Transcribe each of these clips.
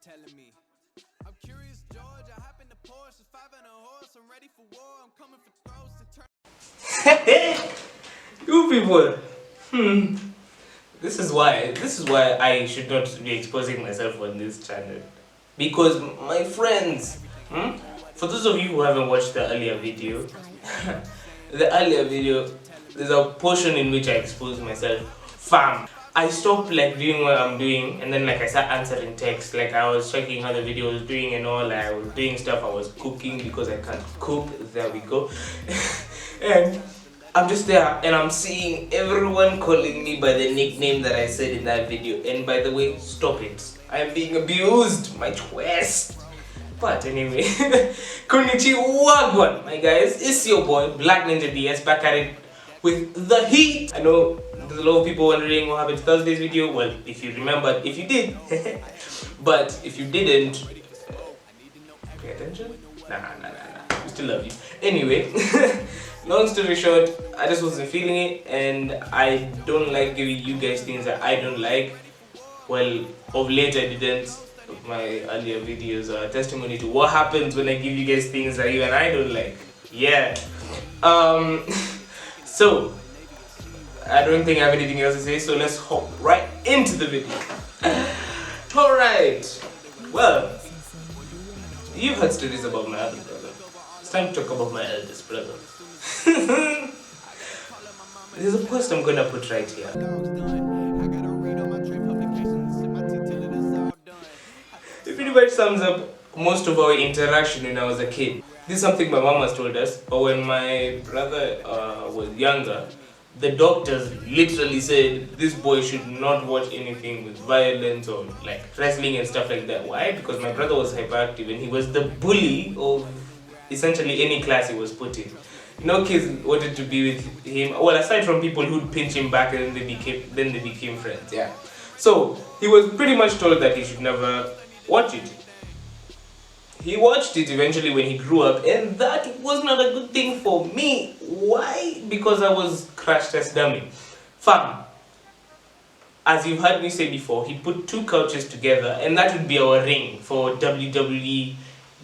telling me. I'm curious, George. I hop in the Porsche, 5 and a horse. I'm ready for war. I'm coming for throats to turn. You people. This is why I should not be exposing myself on this channel. Because my friends, for those of you who haven't watched the earlier video, there's a portion in which I expose myself. Fam, I stopped like doing what I'm doing, and then like I started answering text. Like I was checking how the video was doing and all. I was doing stuff. I was cooking because I can't cook. There we go. And I'm just there and I'm seeing everyone calling me by the nickname that I said in that video. And by the way, stop it. I am being abused. My twist. But anyway, konnichiwa, my guys. It's your boy Black Ninja DS back at it with the heat. I know there's a lot of people wondering what happened to Thursday's video. Well, if you remembered, if you did, but if you didn't, pay attention. Nah. We still love you. Anyway, long story short, I just wasn't feeling it, and I don't like giving you guys things that I don't like. Well, of late I didn't. My earlier videos are testimony to what happens when I give you guys things that you and I don't like. Yeah. So I don't think I have anything else to say, so let's hop right into the video. Alright. Well, you've heard stories about my other brother. It's time to talk about my eldest brother. There's a post I'm gonna put right here. It pretty much sums up most of our interaction when I was a kid. This is something my mom has told us, but when my brother was younger, the doctors literally said this boy should not watch anything with violence or like wrestling and stuff like that. Why? Because my brother was hyperactive and he was the bully of essentially any class he was put in. No kids wanted to be with him. Well, aside from people who'd pinch him back and then they became friends. Yeah. So he was pretty much told that he should never watch it. He watched it eventually when he grew up, and that was not a good thing for me. Why? Because I was crash test dummy. Fam, as you've heard me say before, he put two couches together, and that would be our ring for WWE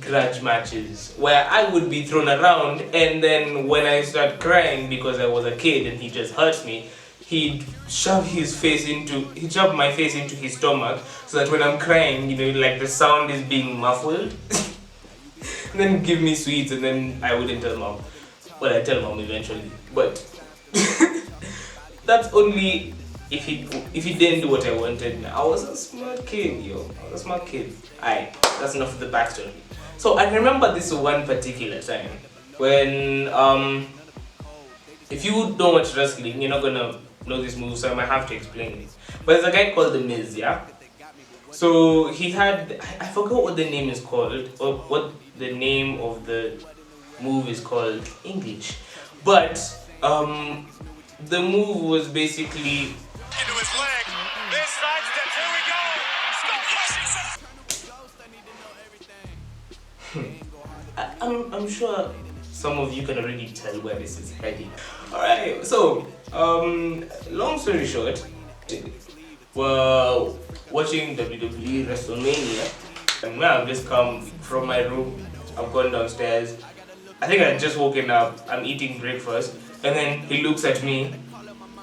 grudge matches, where I would be thrown around, and then when I start crying because I was a kid and he just hurt me, he'd shove my face into his stomach so that when I'm crying, you know, like the sound is being muffled. And then give me sweets, and then I wouldn't tell mom. Well, I tell mom eventually, but that's only if he didn't do what I wanted. I was a smart kid, yo. I was a smart kid. Aye, that's enough of the backstory. So I remember this one particular time when if you don't watch wrestling, you're not gonna know this move, so I might have to explain it. But there's a guy called The Miz, yeah? So he had, I forgot what the name is called, or what the name of the move is called in English. But the move was basically into his leg. This sidestep, here we go. Stop pushing. I'm sure some of you can already tell where this is heading. Alright, so long story short, well, watching WWE WrestleMania, and now I've just come from my room, I've gone downstairs, I think I'd just woken up, I'm eating breakfast, and then he looks at me,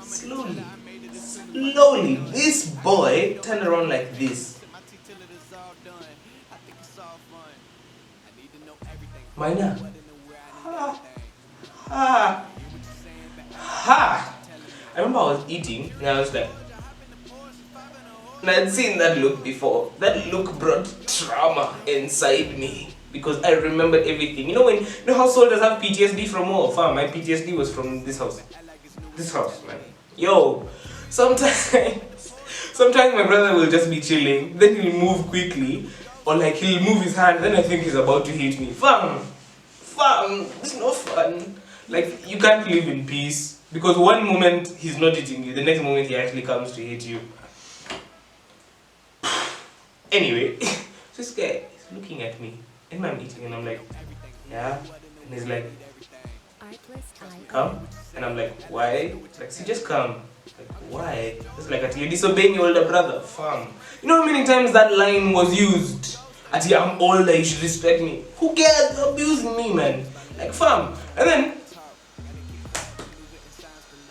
slowly, this boy turned around like this. Mina, ha. I remember I was eating and I was like, and I had seen that look before. That look brought trauma inside me because I remembered everything. You know how soldiers have PTSD from war? Fam, my PTSD was from this house. This house, man. Yo, sometimes my brother will just be chilling, then he'll move quickly, or like he'll move his hand, then I think he's about to hit me. Fam, it's no fun. Like, you can't live in peace because one moment he's not hitting you, the next moment he actually comes to hit you. Anyway, this guy is looking at me and I'm eating and I'm like, yeah, and he's like, come, and I'm like, why? It's like, see, just come. Like, why? It's like, you're disobeying your older brother. Fam, you know how many times that line was used? Ati, I'm older, you should respect me. Who cares? You're abusing me, man. Like, fam. And then,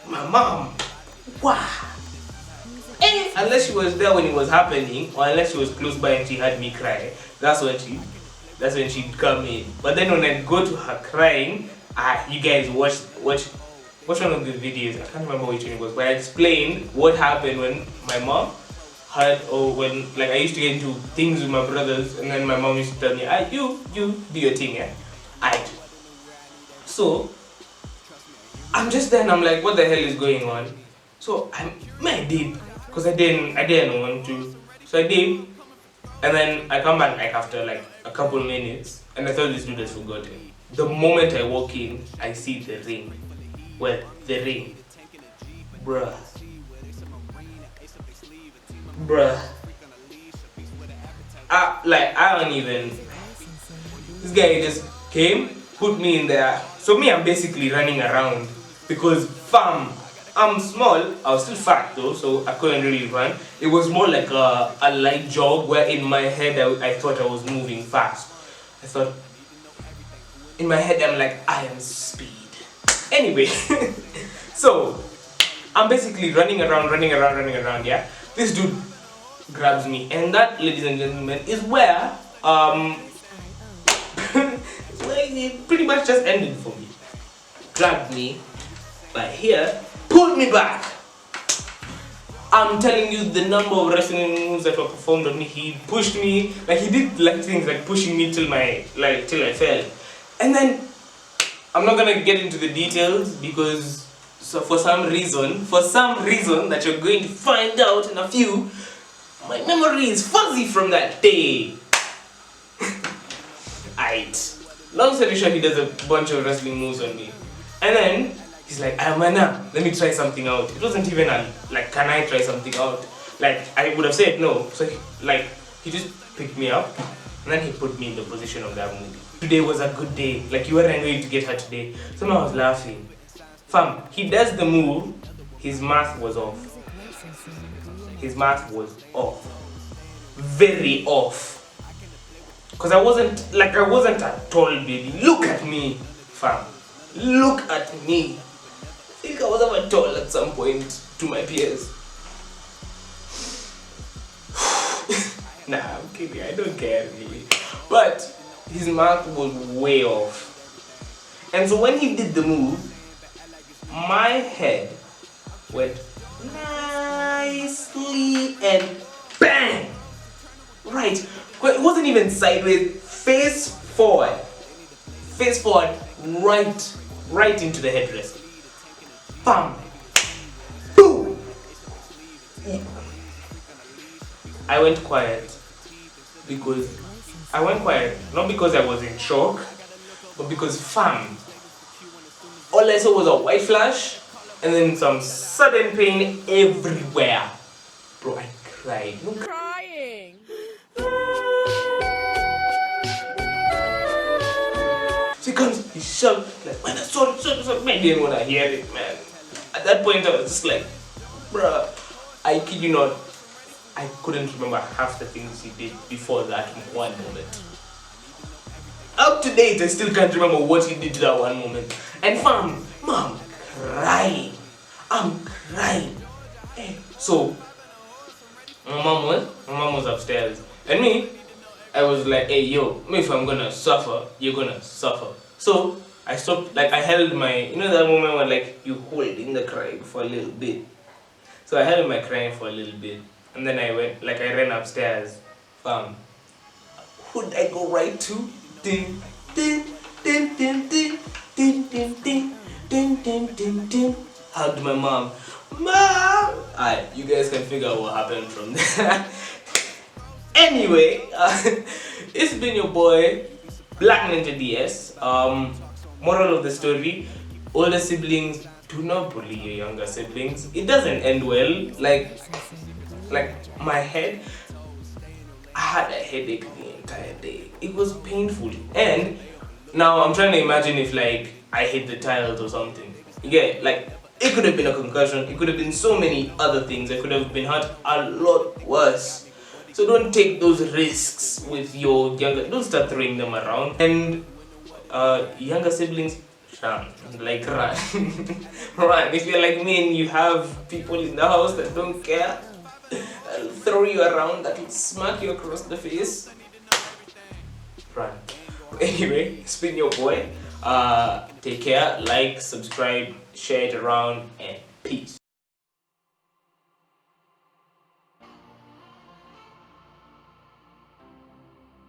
my mom, wow. Unless she was there when it was happening, or unless she was close by and she had me cry, that's when she'd come in. But then when I go to her crying, you guys watch one of the videos. I can't remember which one it was, but I explained what happened when my mom had, or when like I used to get into things with my brothers, and then my mom used to tell me, you do your thing, yeah. So I'm just there and I'm like, what the hell is going on? So I did, because I didn't want to. So I did, and then I come back like after like a couple minutes, and I thought this dude has forgotten. The moment I walk in, I see the ring. Well, the ring, bruh. I don't even. This guy just came, put me in there. So me, I'm basically running around because fam, I'm small. I was still fat though, so I couldn't really run. It was more like a light jog where in my head I thought I was moving fast. I thought in my head I'm like, I am speed. Anyway, so I'm basically running around, yeah. This dude grabs me, and that, ladies and gentlemen, is where it pretty much just ended for me. Grabbed me by here, pulled me back. I'm telling you, the number of wrestling moves that were performed on me, he pushed me, like he did like things like pushing me till I fell. And then I'm not gonna get into the details because for some reason that you're going to find out in a few, my memory is fuzzy from that day. Long story short, he does a bunch of wrestling moves on me. And then he's like, Mana, let me try something out. It wasn't even like, can I try something out? Like, I would have said no. So he just picked me up and then he put me in the position of that movie. Today was a good day. Like, you weren't going to get her today. Someone was laughing. Fam, he does the move, his math was off. His math was off. Very off. Because I wasn't a tall baby. Look at me, fam. Look at me. I think I was ever tall at some point to my peers. Nah, I'm kidding. I don't care really. But his math was way off. And so when he did the move, my head went nicely and bang! Right. It wasn't even sideways, face forward, right into the headrest. Bam! Boom! I went quiet, not because I was in shock, but because fam, all I saw was a white flash and then some sudden pain everywhere. Bro, I cried. Crying. So he comes, he shouts, like, man, sorry, man, I didn't want to hear it, man. At that point, I was just like, bruh, I kid you not, I couldn't remember half the things he did before that one moment. Up to date, I still can't remember what he did to that one moment. And fam, mom, crying. I'm crying. So, my mom was upstairs. And me, I was like, hey, yo, if I'm gonna suffer, you're gonna suffer. So, I stopped, like, I held my, you know that moment where, like, you hold in the crying for a little bit. So, I held my crying for a little bit. And then I went, like, I ran upstairs. Who'd I go right to? Din, din, din, din, din, din, din, din, din, din, din, din. Hugged my mom. Mom! Alright, you guys can figure out what happened from there. Anyway, it's been your boy, Black Ninja DS. Moral of the story, older siblings, do not bully your younger siblings. It doesn't end well. Like my head, I had a headache the entire day. It was painful. And now I'm trying to imagine if like I hit the tiles or something. Yeah, like it could have been a concussion. It could have been so many other things. I could have been hurt a lot worse. So don't take those risks with your younger. Don't start throwing them around. And younger siblings, run, like run, run. If you're like me and you have people in the house that don't care, that'll throw you around, that'll smack you across the face, run. Anyway, it's been your boy. Take care, like, subscribe, share it around, and peace.